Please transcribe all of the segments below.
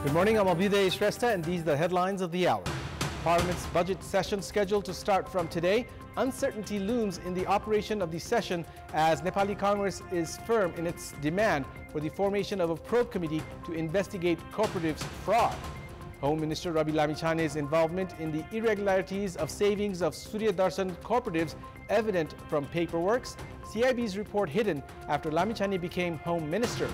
Good morning, I'm Abheudaya Shrestha, and these are the headlines of the hour. Parliament's budget session scheduled to start from today. Uncertainty looms in the operation of the session as Nepali Congress is firm in its demand for the formation of a probe committee to investigate cooperatives' fraud. Home Minister Rabi Lamichane's involvement in the irregularities of savings of Surya Darshan cooperatives evident from paperworks. CIB's report hidden after Lamichane became Home Minister.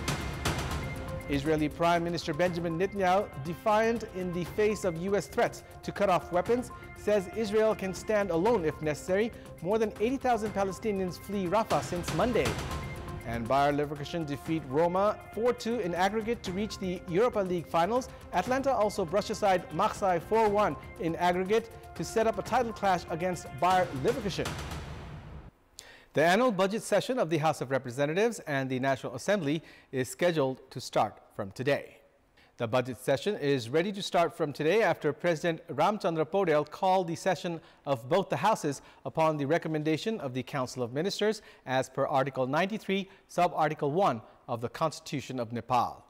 Israeli Prime Minister Benjamin Netanyahu, defiant in the face of U.S. threats to cut off weapons, says Israel can stand alone if necessary. More than 80,000 Palestinians flee Rafah since Monday. And Bayer Leverkusen defeat Roma 4-2 in aggregate to reach the Europa League finals. Atlanta also brushed aside Marseille 4-1 in aggregate to set up a title clash against Bayer Leverkusen. The annual budget session of the House of Representatives and the National Assembly is scheduled to start from today. The budget session is ready to start from today after President Ramchandra Paudel called the session of both the houses upon the recommendation of the Council of Ministers as per Article 93, Sub-Article 1 of the Constitution of Nepal.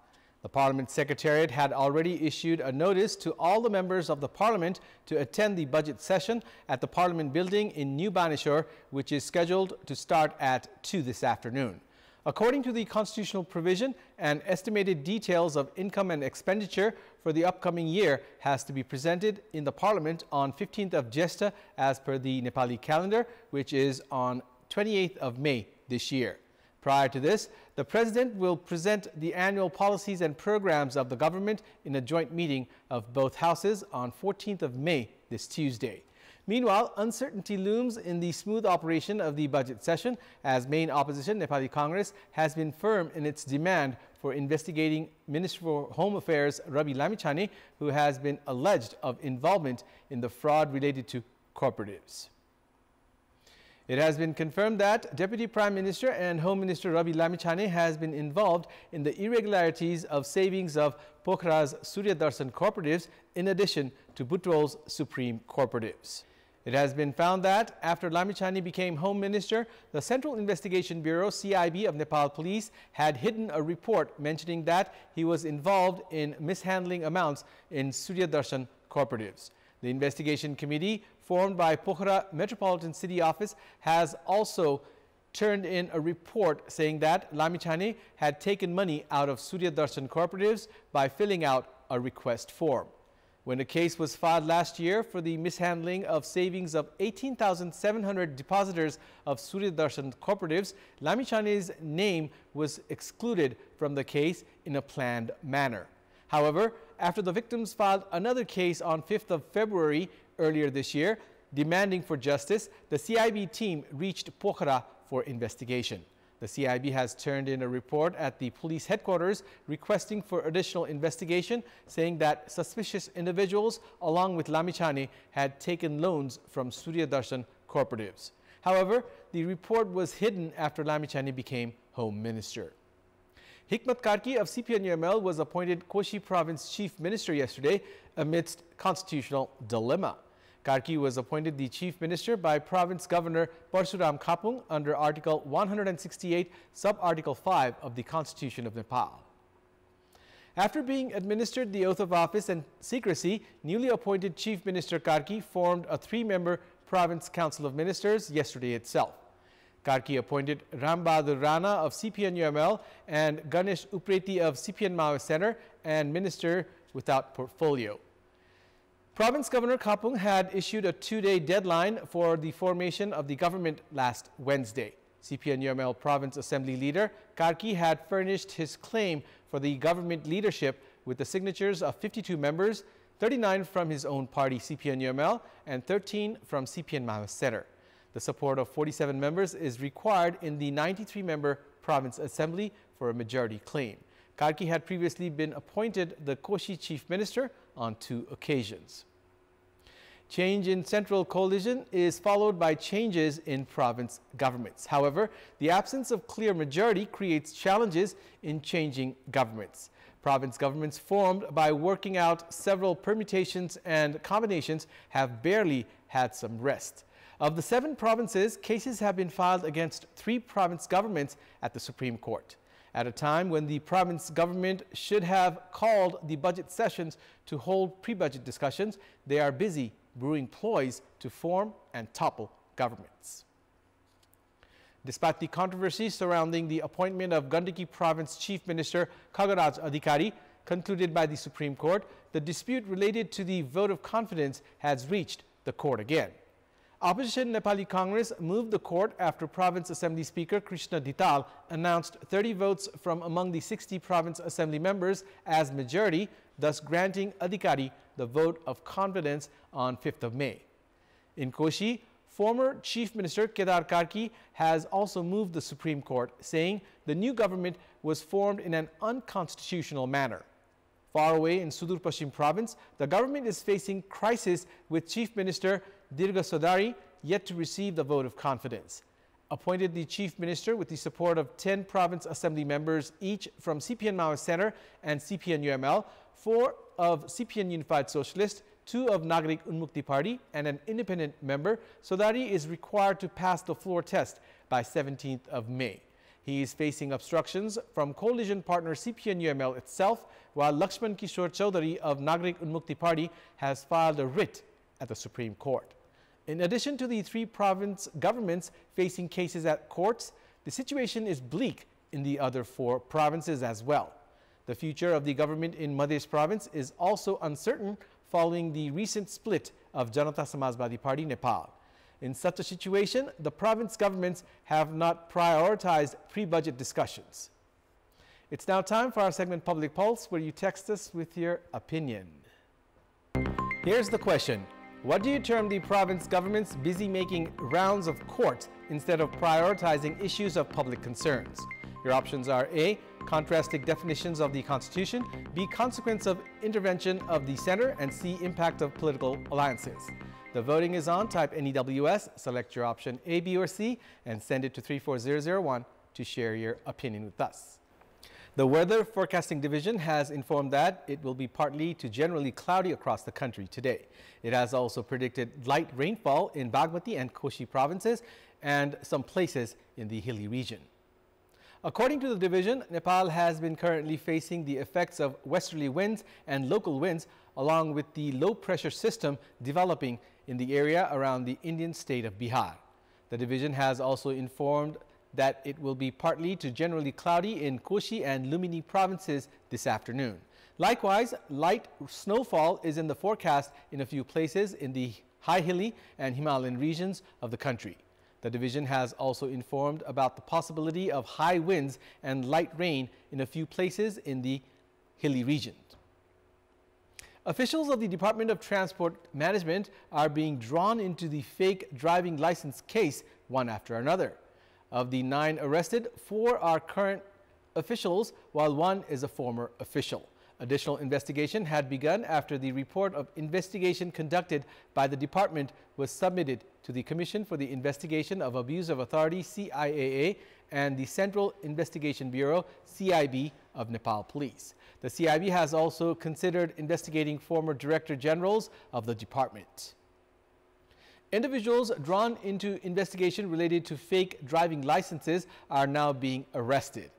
The Parliament Secretariat had already issued a notice to all the members of the Parliament to attend the budget session at the Parliament building in New Baneshore, which is scheduled to start at 2 this afternoon. According to the constitutional provision, an estimated details of income and expenditure for the upcoming year has to be presented in the Parliament on 15th of Jesta as per the Nepali calendar, which is on 28th of May this year. Prior to this, the President will present the annual policies and programs of the government in a joint meeting of both houses on 14th of May this Tuesday. Meanwhile, uncertainty looms in the smooth operation of the budget session as main opposition Nepali Congress has been firm in its demand for investigating Minister for Home Affairs Rabi Lamichane, who has been alleged of involvement in the fraud related to cooperatives. It has been confirmed that Deputy Prime Minister and Home Minister Rabi Lamichane has been involved in the irregularities of savings of Pokhara's Surya Darshan cooperatives in addition to Buttrol's Supreme cooperatives. It has been found that after Lamichane became Home Minister, the Central Investigation Bureau CIB of Nepal Police had hidden a report mentioning that he was involved in mishandling amounts in Surya Darshan cooperatives. The investigation committee formed by Pokhara Metropolitan City Office has also turned in a report saying that Lamichane had taken money out of Surya Darshan cooperatives by filling out a request form. When a case was filed last year for the mishandling of savings of 18,700 depositors of Surya Darshan cooperatives, Lamichane's name was excluded from the case in a planned manner. However, after the victims filed another case on 5th of February earlier this year, demanding for justice, the CIB team reached Pokhara for investigation. The CIB has turned in a report at the police headquarters requesting for additional investigation, saying that suspicious individuals along with Lamichane had taken loans from Surya Darshan cooperatives. However, the report was hidden after Lamichane became Home Minister. Hikmat Karki of CPN-UML was appointed Koshi Province Chief Minister yesterday amidst constitutional dilemma. Karki was appointed the Chief Minister by Province Governor Parshuram Khapung under Article 168, Sub-Article 5 of the Constitution of Nepal. After being administered the oath of office and secrecy, newly appointed Chief Minister Karki formed a 3-member Province Council of Ministers yesterday itself. Karki appointed Ram Bahadur Rana of CPN-UML and Ganesh Upreti of CPN Maoist Center and Minister without portfolio. Province Governor Khapung had issued a 2-day deadline for the formation of the government last Wednesday. CPN-UML Province Assembly Leader Karki had furnished his claim for the government leadership with the signatures of 52 members, 39 from his own party CPN-UML and 13 from CPN Maoist Center. The support of 47 members is required in the 93-member Province Assembly for a majority claim. Karki had previously been appointed the Koshi Chief Minister on 2 occasions. Change in central coalition is followed by changes in province governments. However, the absence of clear majority creates challenges in changing governments. Province governments formed by working out several permutations and combinations have barely had some rest. Of the 7 provinces, cases have been filed against 3 province governments at the Supreme Court. At a time when the province government should have called the budget sessions to hold pre-budget discussions, they are busy brewing ploys to form and topple governments. Despite the controversy surrounding the appointment of Gandaki Province Chief Minister Khagaraj Adhikari, concluded by the Supreme Court, the dispute related to the vote of confidence has reached the court again. Opposition Nepali Congress moved the court after Province Assembly Speaker Krishna Dital announced 30 votes from among the 60 Province Assembly members as majority, thus granting Adhikari the vote of confidence on 5th of May. In Koshi, former Chief Minister Kedar Karki has also moved the Supreme Court, saying the new government was formed in an unconstitutional manner. Far away in Sudur Pashchim Province, the government is facing crisis with Chief Minister Dirga Sodari yet to receive the vote of confidence. Appointed the Chief Minister with the support of 10 Province Assembly members each from CPN Maoist Center and CPN UML, 4 of CPN Unified Socialist, 2 of Nagarik Unmukti Party and an independent member, Sodari is required to pass the floor test by 17th of May. He is facing obstructions from coalition partner CPN UML itself, while Lakshman Kishore Chaudhary of Nagarik Unmukti Party has filed a writ at the Supreme Court. In addition to the 3 province governments facing cases at courts, the situation is bleak in the other 4 provinces as well. The future of the government in Madhya Province is also uncertain following the recent split of Janata Samajwadi Party, Nepal. In such a situation, the province governments have not prioritized pre-budget discussions. It's now time for our segment Public Pulse, where you text us with your opinion. Here's the question. What do you term the province governments busy making rounds of court instead of prioritizing issues of public concerns? Your options are A, contrasting definitions of the Constitution, B, consequence of intervention of the center, and C, impact of political alliances. The voting is on. Type NEWS, select your option A, B, or C, and send it to 34001 to share your opinion with us. The Weather Forecasting Division has informed that it will be partly to generally cloudy across the country today. It has also predicted light rainfall in Bagmati and Koshi provinces and some places in the hilly region. According to the division, Nepal has been currently facing the effects of westerly winds and local winds, along with the low-pressure system developing in the area around the Indian state of Bihar. The division has also informed that it will be partly to generally cloudy in Koshi and Lamani provinces this afternoon. Likewise, light snowfall is in the forecast in a few places in the high hilly and Himalayan regions of the country. The division has also informed about the possibility of high winds and light rain in a few places in the hilly region. Officials of the Department of Transport Management are being drawn into the fake driving license case one after another. Of the 9 arrested, 4 are current officials, while 1 is a former official. Additional investigation had begun after the report of investigation conducted by the department was submitted to the Commission for the Investigation of Abuse of Authority (CIAA) and the Central Investigation Bureau (CIB) of Nepal Police. The CIB has also considered investigating former Director Generals of the department. Individuals drawn into investigation related to fake driving licenses are now being arrested.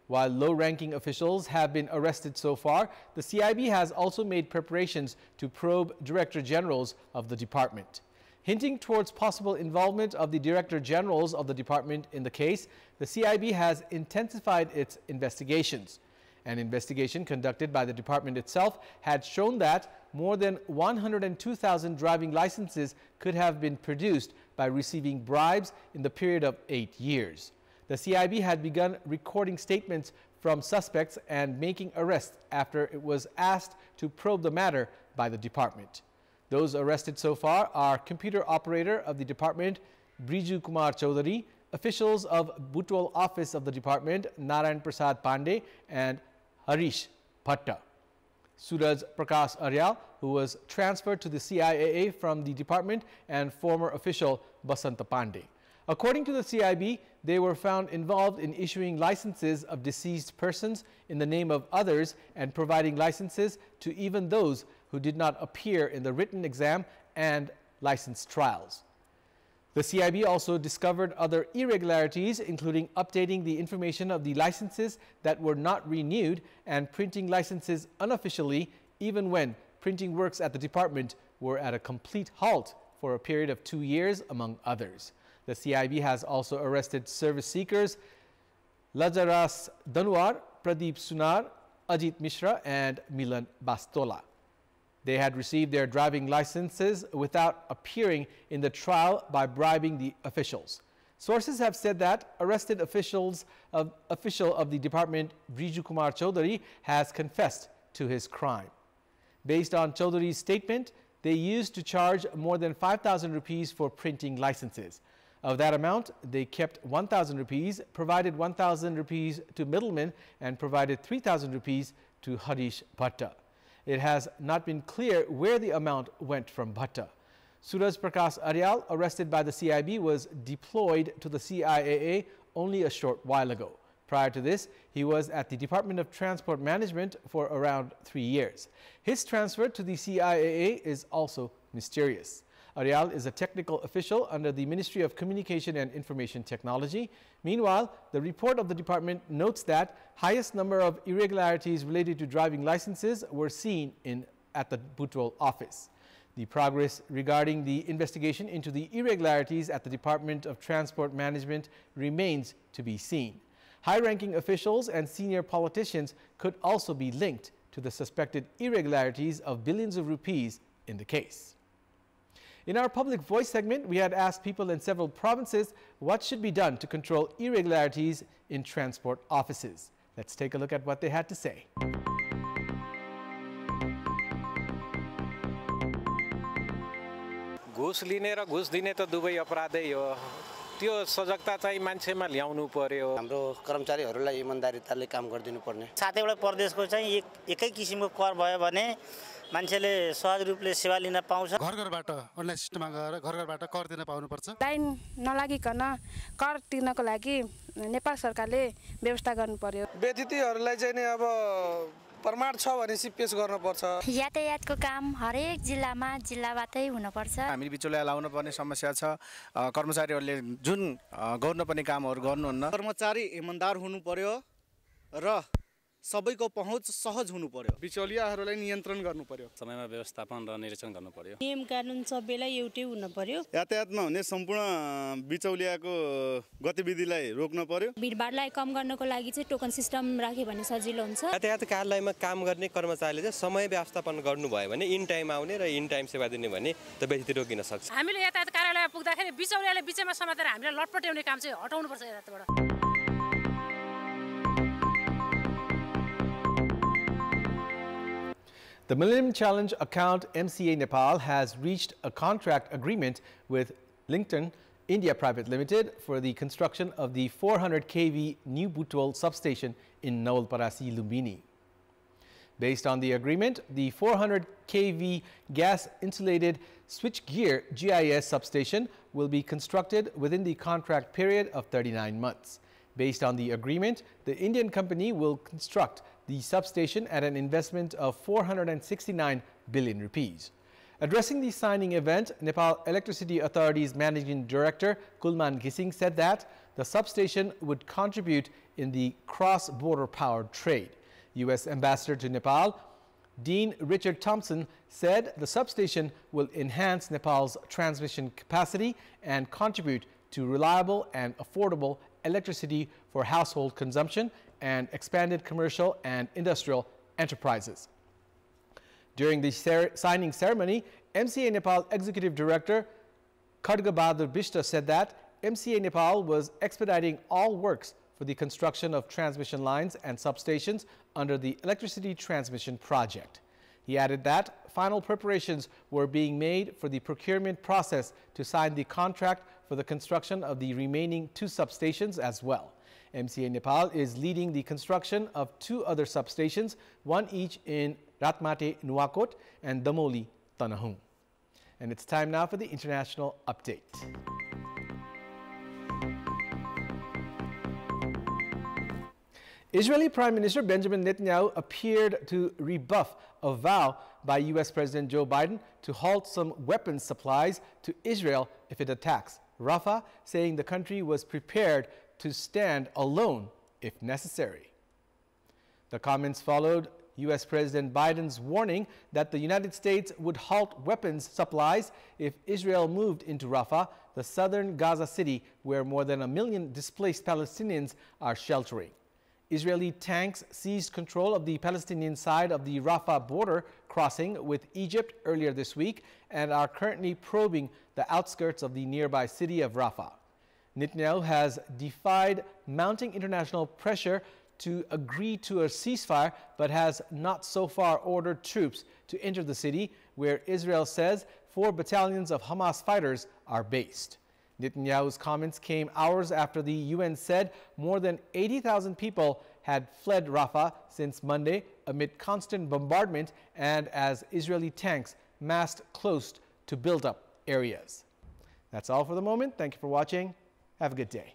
While low-ranking officials have been arrested so far, the CIB has also made preparations to probe Director Generals of the department. Hinting towards possible involvement of the Director Generals of the department in the case, the CIB has intensified its investigations. An investigation conducted by the department itself had shown that more than 102,000 driving licenses could have been produced by receiving bribes in the period of 8 years. The CIB had begun recording statements from suspects and making arrests after it was asked to probe the matter by the department. Those arrested so far are computer operator of the department, Briju Kumar Chaudhary, officials of Butwal office of the department, Narayan Prasad Pandey and Harish Bhatta. Suraj Prakash Aryal, who was transferred to the CIAA from the department, and former official Basanta Pandey. According to the CIB, they were found involved in issuing licenses of deceased persons in the name of others and providing licenses to even those who did not appear in the written exam and license trials. The CIB also discovered other irregularities, including updating the information of the licenses that were not renewed and printing licenses unofficially, even when printing works at the department were at a complete halt for a period of 2 years, among others. The CIB has also arrested service seekers Lajaras Danwar, Pradeep Sunar, Ajit Mishra, and Milan Bastola. They had received their driving licenses without appearing in the trial by bribing the officials. Sources have said that arrested official of the department, Briju Kumar Chaudhary, has confessed to his crime. Based on Chaudhary's statement, they used to charge more than 5,000 rupees for printing licenses. Of that amount, they kept 1,000 rupees, provided 1,000 rupees to middlemen, and provided 3,000 rupees to Harish Bhatta. It has not been clear where the amount went from Bhatta. Suraj Prakash Aryal, arrested by the CIB, was deployed to the CIAA only a short while ago. Prior to this, he was at the Department of Transport Management for around 3 years. His transfer to the CIAA is also mysterious. Aryal is a technical official under the Ministry of Communication and Information Technology. Meanwhile, the report of the department notes that highest number of irregularities related to driving licenses were seen at the Butwal office. The progress regarding the investigation into the irregularities at the Department of Transport Management remains to be seen. High-ranking officials and senior politicians could also be linked to the suspected irregularities of billions of rupees in the case. In our Public Voice segment, we had asked people in several provinces what should be done to control irregularities in transport offices. Let's take a look at what they had to say. घुस लिने र घुस दिने त दुवै अपराधै हो त्यो सजगता चाहिँ मान्छेमा ल्याउनु पर्यो हाम्रो कर्मचारीहरूलाई इमानदारीताले काम गर्दिनु पर्ने साथैबाट प्रदेशको चाहिँ एकै किसिमको कर भयो भने मान्छेले सहज रूपले सेवा लिन पाउँछ घर घरबाट अनलाइन सिस्टममा गएर घर घरबाट कर दिन पाउनु पर्छ लाइन नलागिकन कर तिर्नको लागि नेपाल सरकारले व्यवस्था गर्नु पर्यो व्यतिथिहरूलाई चाहिँ नि अब प्रमाण छ भनेपछि पेश गर्न पर्छ यातायातको काम हरेक जिल्लामा जिल्लाबाटै हुन पर्छ हामी बिचौलिया लाउन पर्ने समस्या छ कर्मचारीहरूले जुन गर्नुपर्ने कामहरू गर्नुहुन्न कर्मचारी इमानदार हुनु पर्यो र सबैको पहुँच सहज हुनु पर्यो बिचौलियाहरूलाई नियन्त्रण गर्नु पर्यो समयमा व्यवस्थापन र निरीक्षण गर्नु पर्यो नियम कानुन सबैलाई एउटै हुन पर्यो यातायातमा हुने सम्पूर्ण बिचौलियाको गतिविधिलाई रोक्न पर्यो भिडभाडलाई कम गर्नको लागि चाहिँ टोकन सिस्टम राख्यो भने सजिलो हुन्छ यातायात कार्यालयमा काम गर्ने कर्मचारीले चाहिँ समय व्यवस्थापन गर्नुभयो भने इन टाइम आउने र इन टाइम सेवा दिने भने त व्यतिथि रोकिन सक्छ हामीले यातायात कार्यालय पुग्दाखेरि बिचौलियाले बिचैमा समातेर हामीले लटपट्याउने काम चाहिँ हटाउनु पर्छ यातायातबाट The Millennium Challenge account MCA Nepal has reached a contract agreement with Lington India Private Limited for the construction of the 400 kV new Butwal substation in Nawalparasi, Lumbini. Based on the agreement, the 400 kV gas insulated switchgear GIS substation will be constructed within the contract period of 39 months. Based on the agreement, the Indian company will construct the substation at an investment of 469 billion rupees. Addressing the signing event, Nepal Electricity Authority's Managing Director Kulman Gising said that the substation would contribute in the cross-border power trade. U.S. Ambassador to Nepal, Dean Richard Thompson, said the substation will enhance Nepal's transmission capacity and contribute to reliable and affordable electricity for household consumption and expanded commercial and industrial enterprises. During the signing ceremony, MCA Nepal Executive Director Khadga Bahadur Bishta said that MCA Nepal was expediting all works for the construction of transmission lines and substations under the electricity transmission project. He added that final preparations were being made for the procurement process to sign the contract for the construction of the remaining 2 substations as well. MCA Nepal is leading the construction of 2 other substations, one each in Ratmate, Nuwakot and Damoli, Tanahung. And it's time now for the international update. Israeli Prime Minister Benjamin Netanyahu appeared to rebuff a vow by U.S. President Joe Biden to halt some weapons supplies to Israel if it attacks Rafah, saying the country was prepared to stand alone if necessary. The comments followed U.S. President Biden's warning that the United States would halt weapons supplies if Israel moved into Rafah, the southern Gaza city where more than 1 million displaced Palestinians are sheltering. Israeli tanks seized control of the Palestinian side of the Rafah border crossing with Egypt earlier this week and are currently probing the outskirts of the nearby city of Rafah. Netanyahu has defied mounting international pressure to agree to a ceasefire, but has not so far ordered troops to enter the city, where Israel says 4 battalions of Hamas fighters are based. Netanyahu's comments came hours after the UN said more than 80,000 people had fled Rafah since Monday amid constant bombardment and as Israeli tanks massed close to built-up areas. That's all for the moment. Thank you for watching. Have a good day.